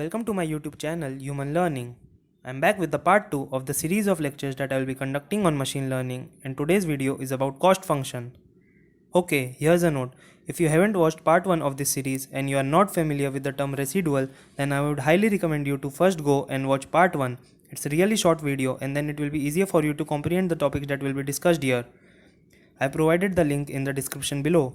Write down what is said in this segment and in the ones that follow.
Welcome to my YouTube channel Human Learning. I'm back with the part 2 of the series of lectures that I will be conducting on machine learning, and today's video is about cost function. Okay, here's a note. If you haven't watched part 1 of this series and you are not familiar with the term residual, then I would highly recommend you to first go and watch part 1. It's a really short video and then it will be easier for you to comprehend the topics that will be discussed here. I provided the link in the description below.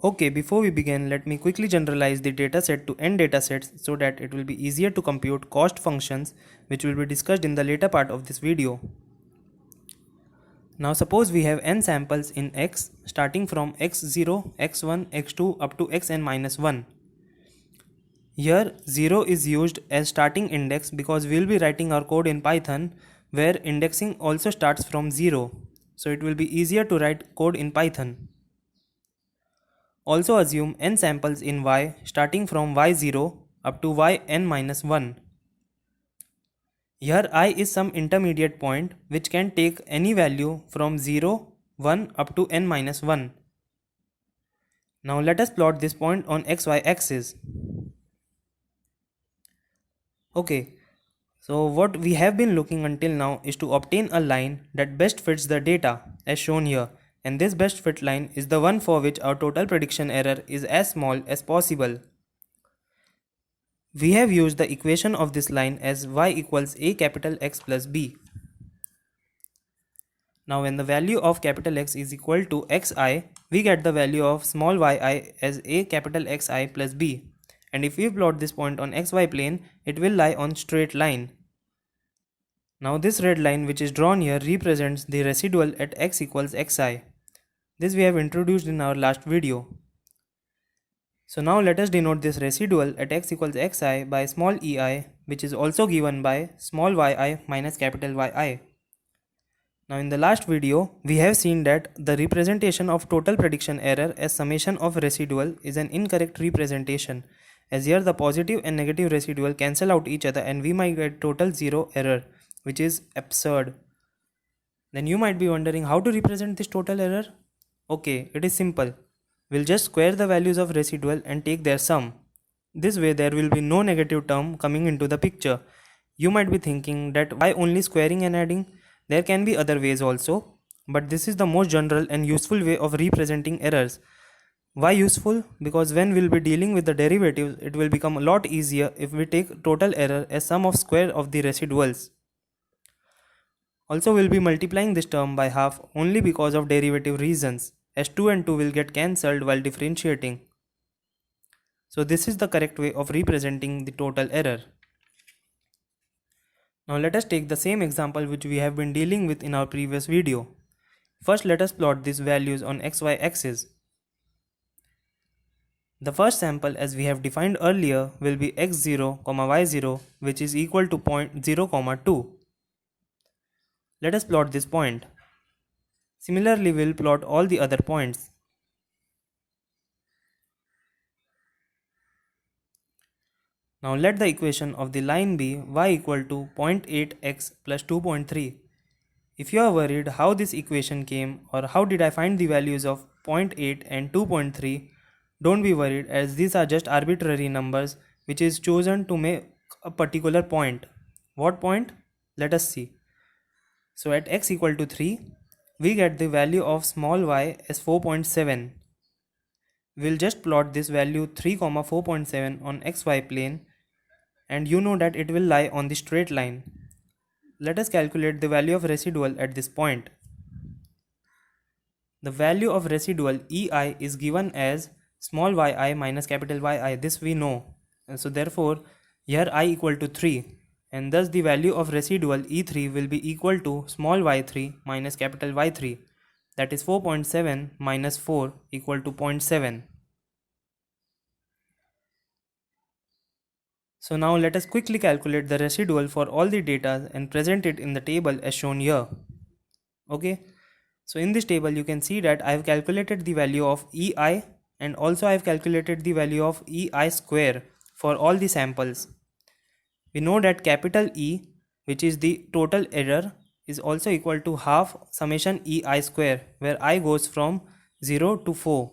Okay, before we begin, let me quickly generalize the dataset to n datasets so that it will be easier to compute cost functions, which will be discussed in the later part of this video. Now suppose we have n samples in x starting from x0, x1, x2 up to xn minus 1. Here 0 is used as starting index because we will be writing our code in Python where indexing also starts from 0. So it will be easier to write code in Python. Also assume n samples in y starting from y0 up to yn minus 1. Here I is some intermediate point which can take any value from 0, 1 up to n minus 1. Now let us plot this point on xy axis. Okay, so what we have been looking until now is to obtain a line that best fits the data as shown here, and this best fit line is the one for which our total prediction error is as small as possible. We have used the equation of this line as y equals a capital X plus b. Now when the value of capital X is equal to xi, we get the value of small yi as a capital Xi plus b. And if we plot this point on xy plane, it will lie on straight line. Now this red line which is drawn here represents the residual at x equals xi. This we have introduced in our last video. So now let us denote this residual at x equals xi by small ei, which is also given by small yi minus capital Yi. Now in the last video, we have seen that the representation of total prediction error as summation of residual is an incorrect representation, as here the positive and negative residual cancel out each other and we might get total zero error, which is absurd. Then you might be wondering how to represent this total error. Okay, it is simple. We'll just square the values of residual and take their sum. This way there will be no negative term coming into the picture. You might be thinking that why only squaring and adding? There can be other ways also, but this is the most general and useful way of representing errors. Why useful? Because when we'll be dealing with the derivatives, it will become a lot easier if we take total error as sum of square of the residuals. Also we'll be multiplying this term by half only because of derivative reasons, as 2 and 2 will get cancelled while differentiating. So this is the correct way of representing the total error. Now let us take the same example which we have been dealing with in our previous video. First let us plot these values on xy axis. The first sample as we have defined earlier will be x0, y0 which is equal to point 0, 2. Let us plot this point. Similarly, we will plot all the other points. Now let the equation of the line be y equal to 0.8x plus 2.3. If you are worried how this equation came or how did I find the values of 0.8 and 2.3, don't be worried, as these are just arbitrary numbers which is chosen to make a particular point. What point? Let us see. So at x equal to 3, we get the value of small y as 4.7. We'll just plot this value 3, 4.7 on xy plane, and you know that it will lie on the straight line. Let us calculate the value of residual at this point. The value of residual ei is given as small yi minus capital Yi. This we know. And so therefore here I equal to 3, and thus the value of residual E3 will be equal to small y3 minus capital Y3, that is 4.7 minus 4 equal to 0.7. So now let us quickly calculate the residual for all the data and present it in the table as shown here. Okay, so in this table you can see that I have calculated the value of EI and also I have calculated the value of EI square for all the samples. We know that capital E, which is the total error, is also equal to half summation ei square, where I goes from 0 to 4.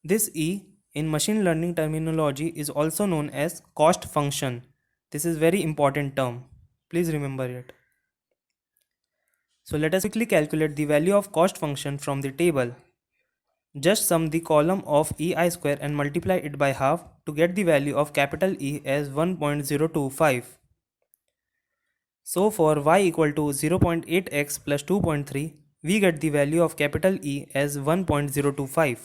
This E in machine learning terminology is also known as cost function. This is very important term. Please remember it. So let us quickly calculate the value of cost function from the table. Just sum the column of ei square and multiply it by half to get the value of capital E as 1.025. So for y equal to 0.8x plus 2.3, we get the value of capital E as 1.025.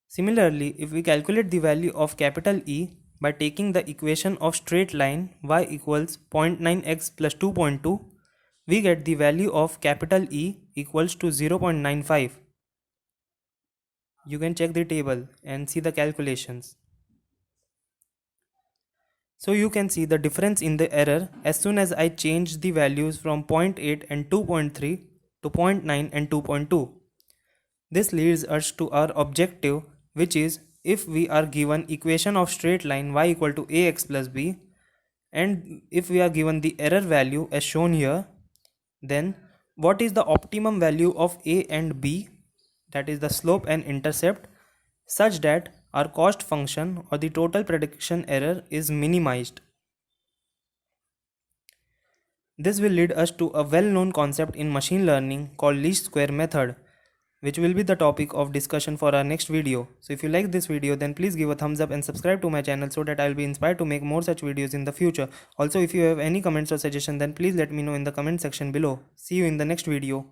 Similarly, if we calculate the value of capital E by taking the equation of straight line y equals 0.9x plus 2.2, we get the value of capital E equals to 0.95. You can check the table and see the calculations. So you can see the difference in the error as soon as I change the values from 0.8 and 2.3 to 0.9 and 2.2. This leads us to our objective, which is if we are given equation of straight line y equal to ax plus b, and if we are given the error value as shown here, then what is the optimum value of a and b, that is the slope and intercept, such that our cost function or the total prediction error is minimized. This will lead us to a well-known concept in machine learning called least square method, which will be the topic of discussion for our next video. So if you like this video, then please give a thumbs up and subscribe to my channel so that I will be inspired to make more such videos in the future. Also, if you have any comments or suggestions, then please let me know in the comment section below. See you in the next video.